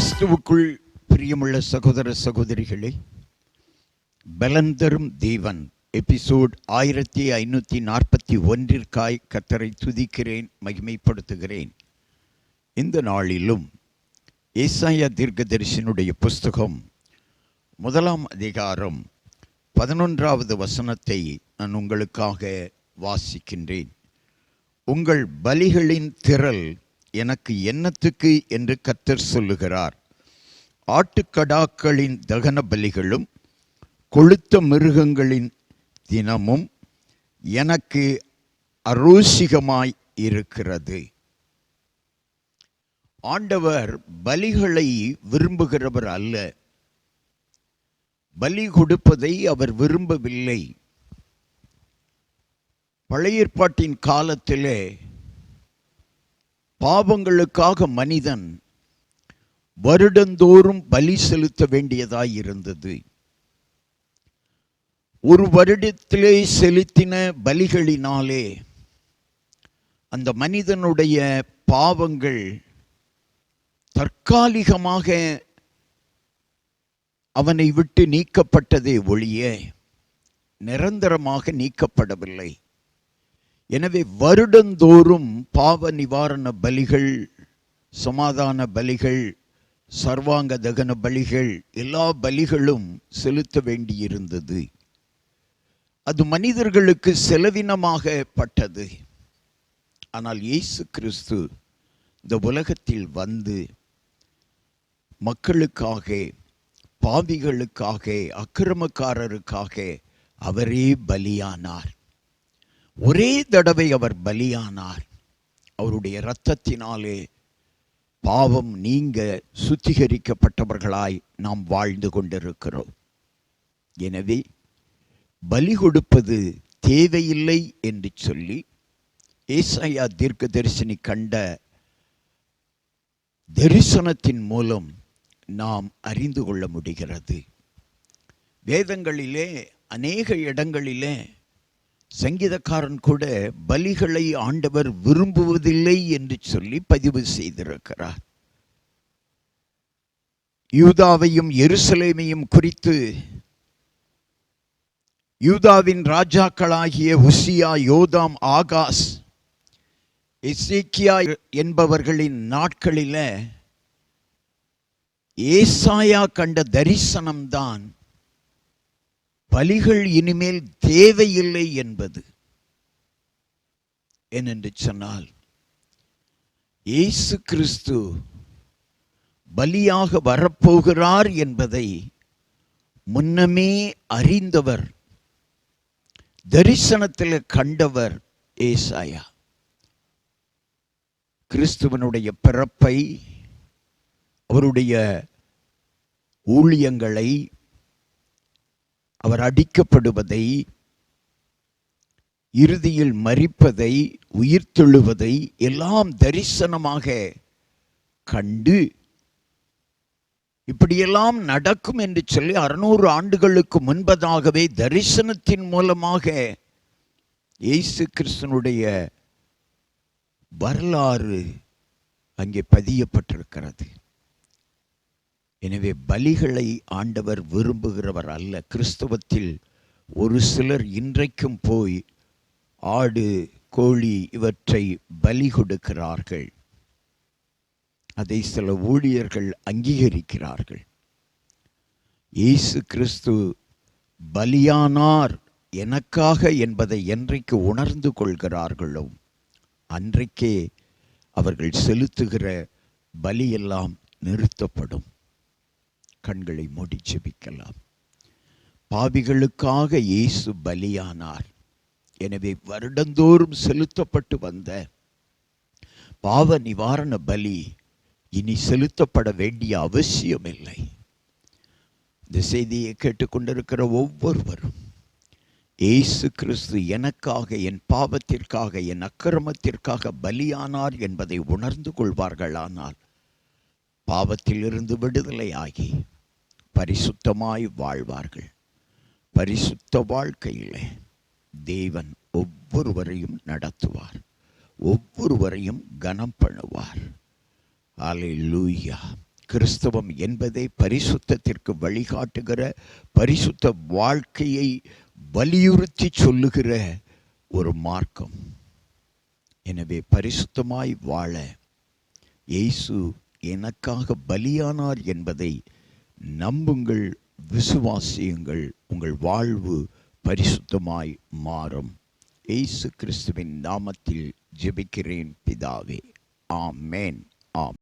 கிறிஸ்துவுக்குள் பிரியமுள்ள சகோதர சகோதரிகளே, பலன் தரும் தேவன் எபிசோட் 1541 கர்த்தரை துதிக்கிறேன், மகிமைப்படுத்துகிறேன். இந்த நாளிலும் ஏசாயா தீர்க்கதரிசியினுடைய புஸ்தகம் 1 அதிகாரம் 11வது வசனத்தை நான் உங்களுக்காக வாசிக்கின்றேன். உங்கள் பலிகளின் திரள் எனக்கு என்னத்துக்கு என்று கர்த்தர் சொல்லுகிறார். ஆட்டுக்கடாக்களின் தகன பலிகளும் கொழுத்த மிருகங்களின் தினமும் எனக்கு அரோசிகமாய் இருக்கிறது. ஆண்டவர் பலிகளை விரும்புகிறவர் அல்ல. பலி கொடுப்பதை அவர் விரும்பவில்லை. பழைய ஏற்பாட்டின் காலத்திலே பாவங்களுக்காக மனிதன் வருடந்தோறும் பலி செலுத்த வேண்டியதாய் இருந்தது. ஒரு வருடத்திலே செலுத்தின பலிகளினாலே அந்த மனிதனுடைய பாவங்கள் தற்காலிகமாக அவனை விட்டு நீக்கப்பட்டதே ஒழிய நிரந்தரமாக நீக்கப்படவில்லை. எனவே வருடந்தோறும் பாவ நிவாரண பலிகள், சமாதான பலிகள், சர்வாங்க தகன பலிகள், எல்லா பலிகளும் செலுத்த வேண்டியிருந்தது. அது மனிதர்களுக்கு செலவினமாகப்பட்டது. ஆனால் இயேசு கிறிஸ்து இந்த உலகத்தில் வந்து மக்களுக்காக, பாவிகளுக்காக, அக்கிரமக்காரருக்காக அவரே பலியானார். ஒரே தடவை அவர் பலியானார். அவருடைய இரத்தத்தினாலே பாவம் நீங்க சுத்திகரிக்கப்பட்டவர்களாய் நாம் வாழ்ந்து கொண்டிருக்கிறோம். எனவே பலி கொடுப்பது தேவையில்லை என்று சொல்லி ஏசாயா தீர்க்கதரிசனி கண்ட தரிசனத்தின் மூலம் நாம் அறிந்து கொள்ள முடிகிறது. வேதங்களிலே அநேக இடங்களிலே சங்கீதக்காரன் கூட பலிகளை ஆண்டவர் விரும்புவதில்லை என்று சொல்லி பதிவு செய்திருக்கிறார். யூதாவையும் எருசலேமையும் குறித்து யூதாவின் ராஜாக்களாகிய உசியா, யோதாம், ஆகாஸ், எசேக்கியா என்பவர்களின் நாட்களில ஏசாயா கண்ட தரிசனம்தான் பலிகள் இனிமேல் தேவையில்லை என்பது. ஏனென்று சொன்னால் இயேசு கிறிஸ்து பலியாக வரப்போகிறார் என்பதை முன்னமே அறிந்தவர், தரிசனத்தில் கண்டவர் ஏசாயா. கிறிஸ்துவனுடைய பிறப்பை, அவருடைய ஊழியங்களை, அவர் அடிக்கப்படுவதை, இறுதியில் மரிப்பதை, உயிர்த்தெழுவதை எல்லாம் தரிசனமாக கண்டு இப்படியெல்லாம் நடக்கும் என்று சொல்லி 600 ஆண்டுகளுக்கு முன்பதாகவே தரிசனத்தின் மூலமாக இயேசு கிறிஸ்துனுடைய வரலாறு அங்கே பதியப்பட்டிருக்கிறது. எனவே பலிகளை ஆண்டவர் விரும்புகிறவர் அல்ல. கிறிஸ்தவத்தில் ஒரு சிலர் இன்றைக்கும் போய் ஆடு, கோழி இவற்றை பலி கொடுக்கிறார்கள். அதை சில ஊழியர்கள் அங்கீகரிக்கிறார்கள். இயேசு கிறிஸ்து பலியானார் எனக்காக என்பதை என்றைக்கு உணர்ந்து கொள்கிறார்களோ அன்றைக்கே அவர்கள் செலுத்துகிற பலியெல்லாம் நிறுத்தப்படும். கண்களை மூடி ஜெபிக்கலாம். பாவிகளுக்காக இயேசு பலியானார். எனவே வருடந்தோறும் செலுத்தப்பட்டு வந்த பாவ நிவாரண பலி இனி செலுத்தப்பட வேண்டிய அவசியமில்லை. இந்த செய்தியை கேட்டுக்கொண்டிருக்கிற ஒவ்வொருவரும் இயேசு கிறிஸ்து எனக்காக, என் பாவத்திற்காக, என் அக்கிரமத்திற்காக பலியானார் என்பதை உணர்ந்து கொள்வார்களானால் பாவத்திலிருந்து விடுதலையாகி பரிசுத்தமாய் வாழ்வார்கள். பரிசுத்த வாழ்க்கையிலே தேவன் ஒவ்வொருவரையும் நடத்துவார், ஒவ்வொருவரையும் கனம் பண்ணுவார். அல்லேலூயா. கிறிஸ்தவம் என்பதை பரிசுத்தத்திற்கு வழிகாட்டுகிற, பரிசுத்த வாழ்க்கையை வலியுறுத்தி சொல்லுகிற ஒரு மார்க்கம். எனவே பரிசுத்தமாய் வாழ இயேசு எனக்காக பலியானார் என்பதை நம்புங்கள், விசுவாசியுங்கள். உங்கள் வாழ்வு பரிசுத்தமாய் மாறும். இயேசு கிறிஸ்துவின் நாமத்தில் ஜெபிக்கிறேன் பிதாவே. ஆமென். ஆம்.